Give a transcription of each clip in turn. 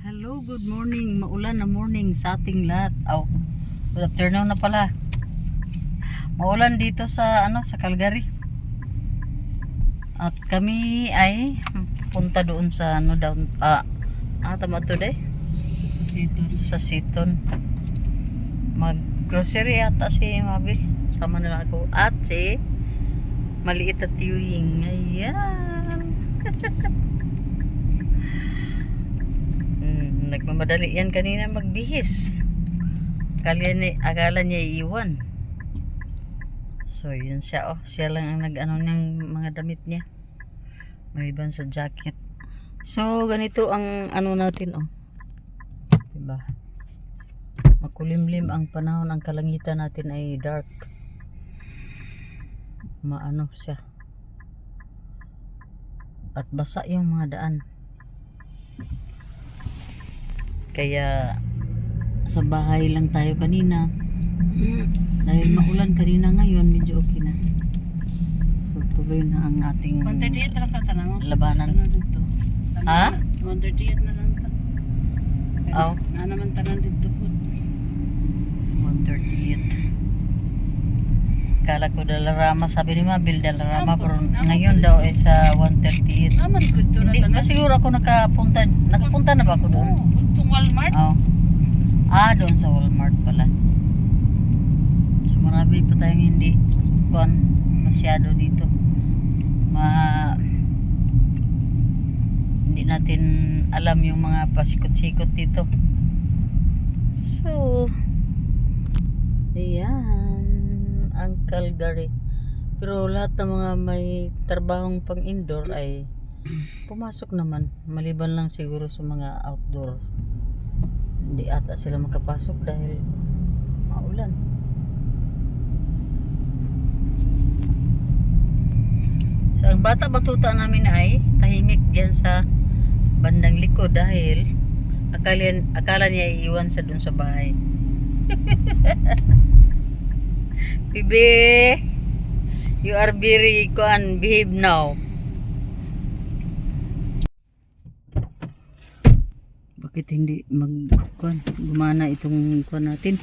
Hello, good morning. Maulan na morning sa ating lahat. Good afternoon na pala. Maulan dito sa sa Calgary. At kami ay punta doon sa tama to day. Sa Seaton. Mag-grocery ata si Mabil. Sama na ako. At si maliit at tiwing. Ayan. Nagmamadali yan kanina magbihis. Akala niya iiwan. So yun siya, siya lang ang nag-ano ng mga damit niya. Maliban sa jacket. So ganito ang natin diba? Makulimlim ang panahon, ang kalangitan natin ay dark. Maano siya. At basa yung mga daan. Kaya sa bahay lang tayo kanina. Dahil maulan kanina, ngayon medyo okay na. So tuloy na ang ating 138 na lang labanan. Ha? 138 na lang ta. Aw. Na naman tanan dito po. 138. Kala ko Dalarama, sabi ni Mabil Dalarama, pero ngayon daw ay sa 138. Naman ko ito na Hindi tanan. ba siguro ako nakapunta na ba ako doon? Itong Walmart. Doon sa Walmart pala. So marami pa tayong hindi masyado dito. Hindi natin alam yung mga pasikot-sikot dito. So ayan ang Calgary. Pero lahat ng mga may trabahong pang indoor ay pumasok naman, maliban lang siguro sa mga outdoor. Hindi ata sila makapasok dahil maulan. So ang bata-batuta namin ay tahimik diyan sa bandang likod dahil akala niya iiwan sa dun sa bahay. Bibi, you are very behave now. Bakit hindi gumana itong natin?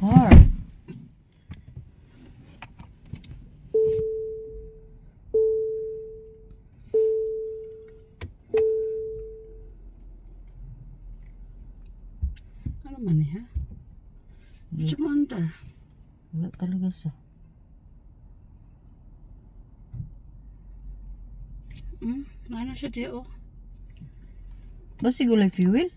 Car. Ano man ha? Sumanda. Wala talaga siya. Ano siya di Basi gulay fuel?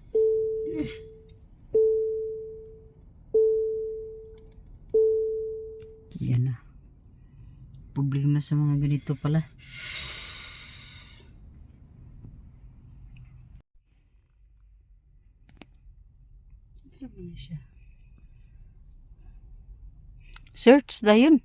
Yan na. Problema sa mga ganito pala. Saan man siya? Search na yun.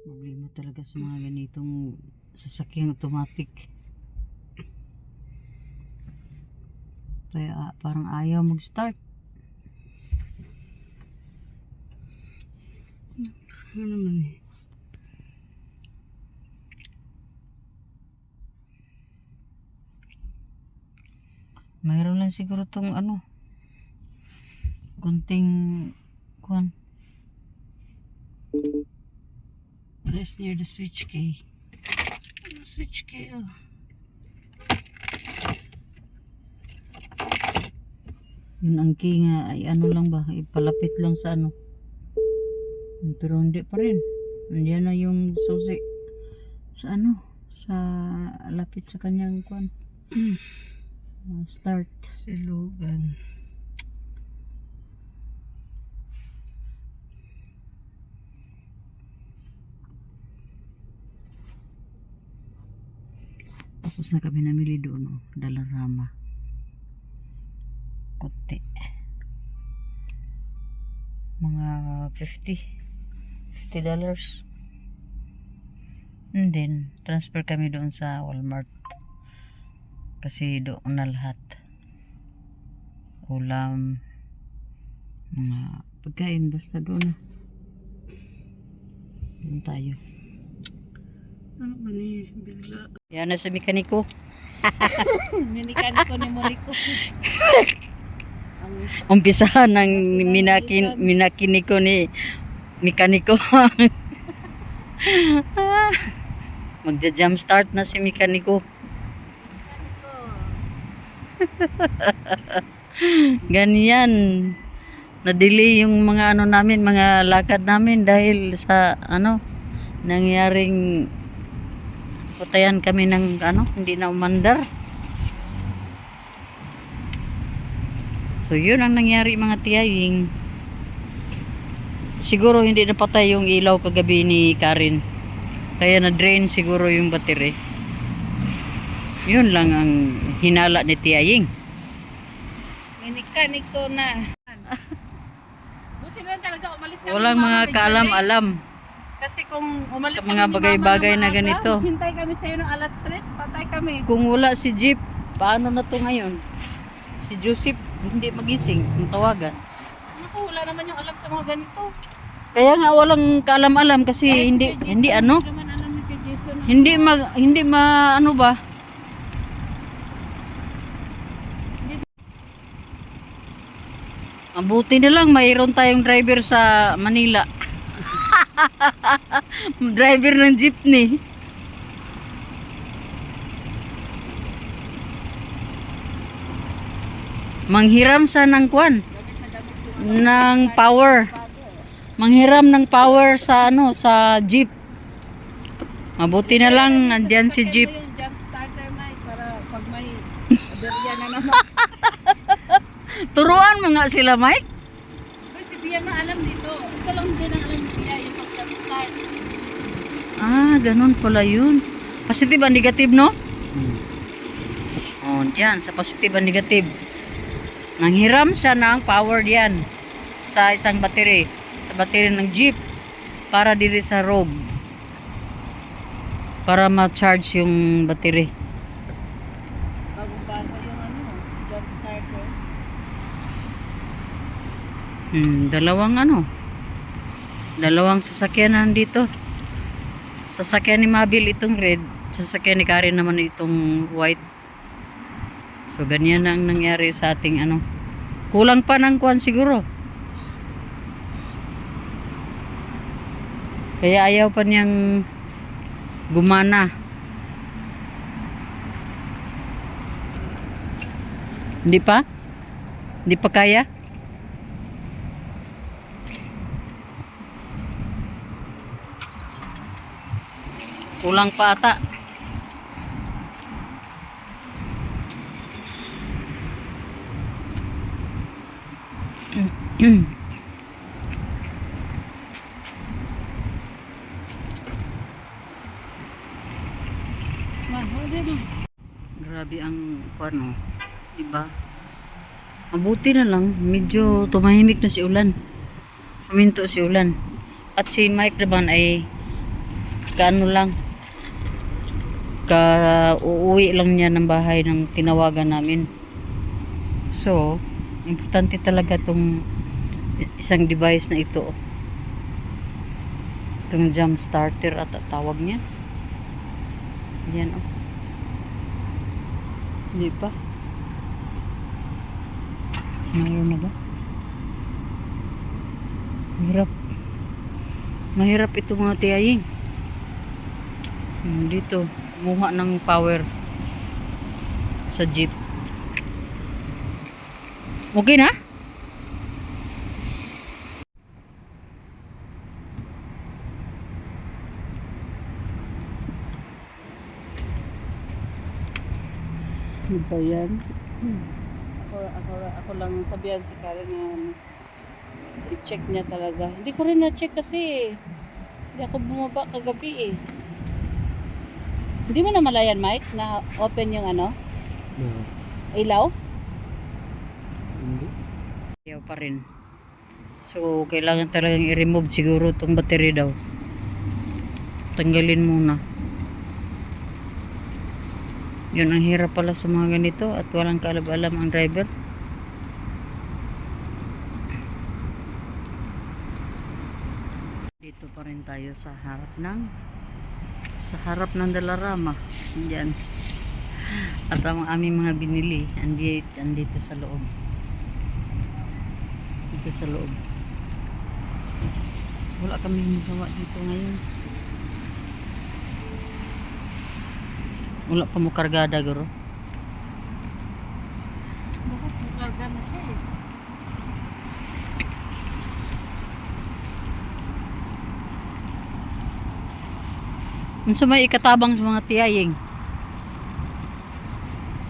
Problema talaga sa mga ganitong sasakyang automatic. Kaya parang ayaw mag-start. Ano man Mayroon lang siguro tong kunting Press near the switch key. Switch key yun ang key nga ay lang ba, ipalapit lang sa pero hindi pa rin. Andiyan na yung susi sa sa lapit sa kanyang start. Silugan. Tapos na kami namili doon Dalarama. Kunti. Mga $50. And then transfer kami doon sa Walmart. Kasi doon na lahat. Ulam, mga pagkain, basta doon na. Doon tayo. Ano man eh, bigla. Yan na sa mekaniko. Minikan ko ni Moliko. Umpisahan ng minakiniko ni mekaniko. Magja-jump start na si mekaniko. Ganyan. Na-delay yung mga ano namin, mga lakad namin dahil sa ano, nangyaring patayan kami ng ano, hindi na umandar. So yun ang nangyari mga tiyaying. Siguro hindi napatay yung ilaw kagabi ni Karen. Kaya na-drain siguro yung battery. Yun lang ang hinala ni tiyaying. Minikan ko na. Buti na lang talaga umalis kami. Walang mga kaalam-alam Kasi kung umalis sa mga kami ni bagay-bagay Mama na ng ganito. maaga, hintay kami sa iyo ng alas 3, patay kami. Kung wala si Jeep, paano na to ngayon? Si Joseph hindi magising kung tawagan. Naku, wala naman yung alam sa mga ganito. Kaya nga walang kaalam-alam kasi hindi Kay Jason, hindi ano, Hindi naman alam ni kay Jason. hindi ano ba? Mabuti na lang mayroon tayong driver sa Manila. Driver ng jeepney. Manghiram siya ng kwan, ng power. Manghiram ng power sa ano, sa jeep. Mabuti na lang andyan si jeep. Yung jump starter, Mike, para pag may aberya na naman. Turuan mo nga sila, Mike. Pero si Bia maalam dito. Ito lang din ang alam ni Bia, yung pag-jump start. Ah, ganun pala yun. Positive and negative, no? Oh, yan, sa positive and negative. Nanghiram siya ng power diyan sa isang battery. Sa battery ng jeep. Para diri sa robe. Para ma-charge yung battery. Bagong-bago yung ano, jump starter. Dalawang ano. Dalawang sasakyan nandito. Sasakyan ni Mabil itong red. Sasakyan ni Karen naman itong white. So ganyan na ang nangyari sa ating ano. Kulang pa ng kwan siguro. Kaya ayaw pa niyang gumana. Hindi pa? Hindi pa kaya? Kulang pa ata. Ma, hindi mo. Grabe ang kuano, diba? Mabuti na lang, medyo tumahimik na si Ulan. Huminto si Ulan. At si Mike naman ay kaano lang, uuwi lang niya ng bahay ng tinawagan namin. So, importante talaga tong isang device na ito. Itong jump starter at tawag niya. Yan oh. Hindi pa. Mayroon na ba? Mahirap. Mahirap ito mga tiyaying. Dito, muha ng power sa jeep. Okay na? Ano ba yan? Ako lang sabihan si Karen na i-check niya talaga. Hindi ko rin na-check kasi hindi ako bumaba kagabi eh. Hindi mo na malayan, Mike, na open yung ano? Ilaw? Hindi. Ayaw pa rin. So, kailangan talagang i-remove siguro itong battery daw. Tanggalin muna. Yun ang hirap pala sa mga ganito at walang kaalam-alam ang driver. Dito pa rin tayo sa harap ng Dalarama. Diyan. At ang aming mga binili andito sa loob. Dito sa loob. Wala kaming magawa dito ngayon. Wala pa mo kargada guro. Bakit bukarga na siya eh? Unsa may ikatabang sa mga tiyaying?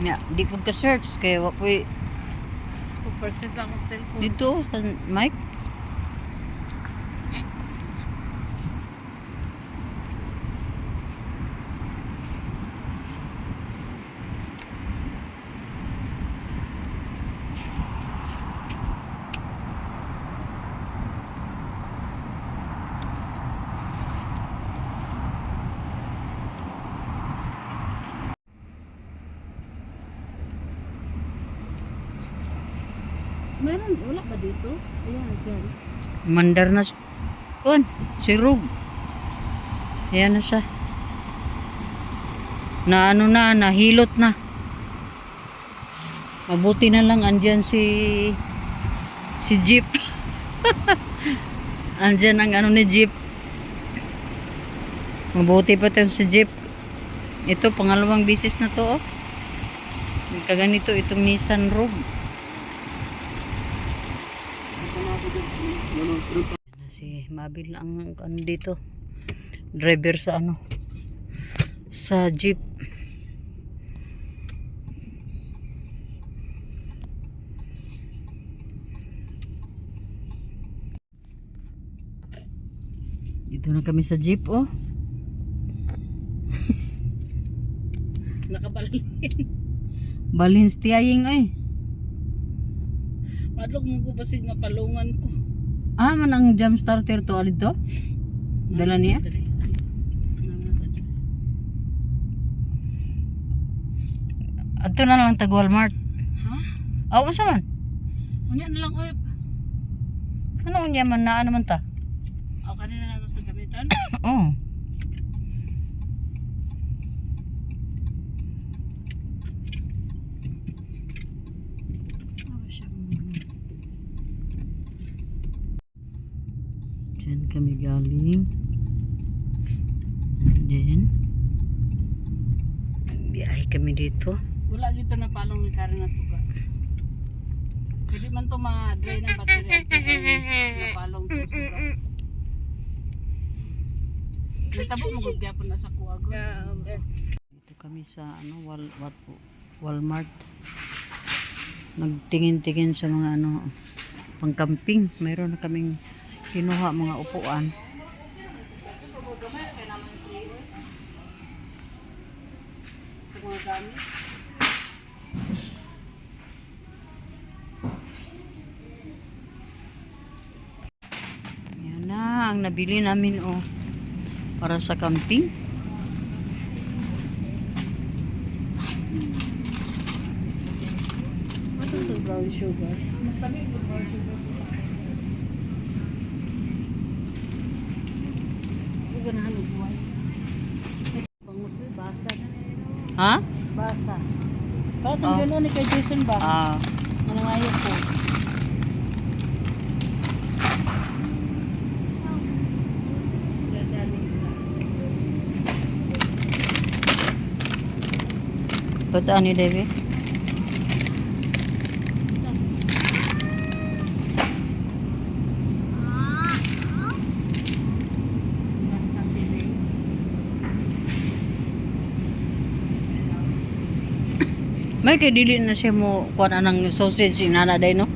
Ya, di ko ka search kay wa koy 2% lang ang cellphone. dito sa mic. Meron, wala ba dito? Ayan, dyan. Mandar na kon, si Rug. Ayan na siya. Na ano na, nahilot na. Mabuti na lang andyan si Jeep. Andyan ang ano ni Jeep. Mabuti pa ito si Jeep. Ito, pangalawang bisis na to, oh. Kaganito itong Nissan Rogue. Si Mabil ang ano dito, driver sa ano, sa jeep. Dito na kami sa jeep, oh. Nakabalin. Balins tiyaying ay. Madlog mo ko basig mapalungan ko. Ah, man ang jump starter to alid to? Dala niya? Ato na lang tag Walmart. Ha? Aw, sa man? Unya na lang oy. Ano unya man na ano man ta? Ako kanina na gusto gamitan. Oh. Ano siya? Diyan kami galing. And then, biyahe kami dito. Wala gito na palong ni Karen na suga. Pwede man to ma-dry ng battery at na palong to suga. Natabo mo gud gyapon na sa kuwago. Dito kami sa ano, Walmart. Nagtingin-tingin sa mga ano, pang-camping. Mayroon na kaming kinuha mga upuan. Kasi pag gamay kay naman free oil. Sa mga gamit. Yan na ang nabili namin, oh, para sa camping. Ano to brown sugar? Mas tabi yung brown sugar. Huwag ganahan og buhay. Pangusli, basa na. Ha? Basa. Para itong gano'n ni kay Jason ba? Ah, Nanangayo po. bataan ni Debbie? Basa piling. May kay dili na siya mo kuha na ng sausage inana day, no?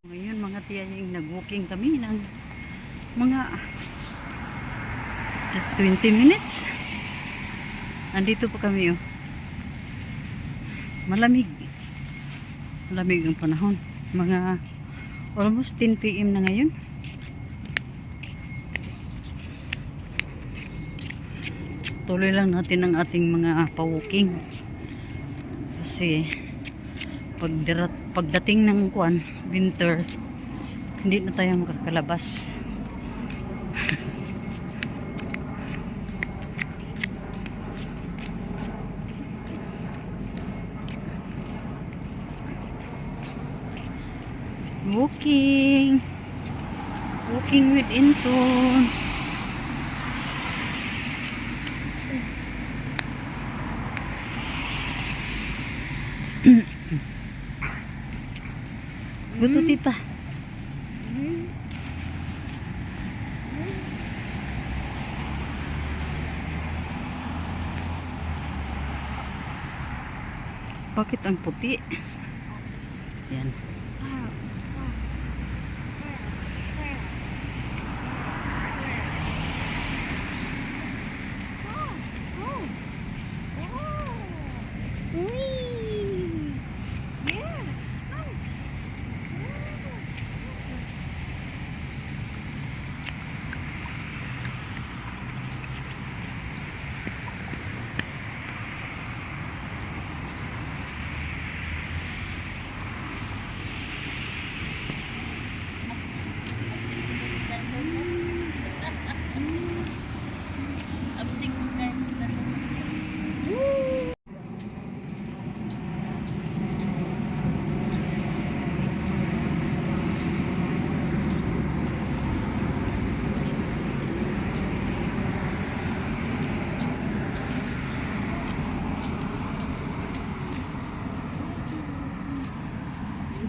Ngayon mga tiyaying nag-walking kami ng mga 20 minutes. Andito pa kami, oh. Malamig. lamig ang panahon. Mga almost 10 PM na ngayon. Tuloy lang natin ang ating mga pa-walking. Kasi pagdating ng winter, hindi na tayo makakalabas. Walking with Inton. Gusto tita. Bakit ang puti? Yan.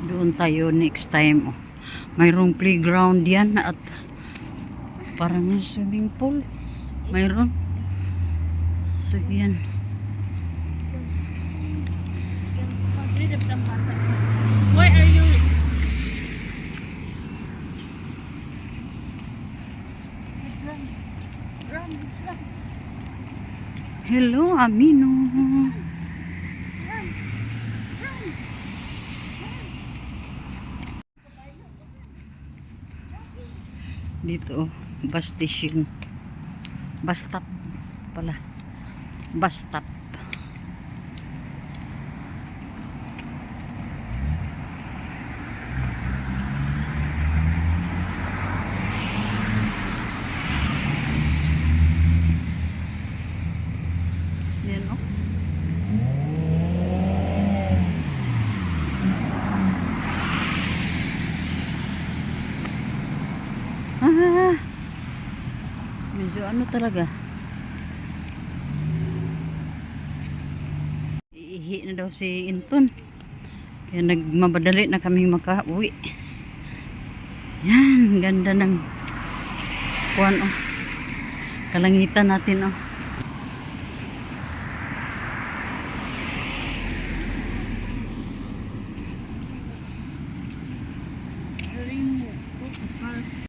Doon tayo next time. Oh. Mayroong playground yan at parang swimming pool. Mayroon. So yan. Why are you? Hello, Amino. Dito, bus station. Bus stop pala. Bus stop. Yan, oh. Medyo ano talaga. Iihi na daw si Inton. Kaya nagmabadali na kaming makauwi. Yan, ganda ng kuwan, oh. Kalangitan natin, oh.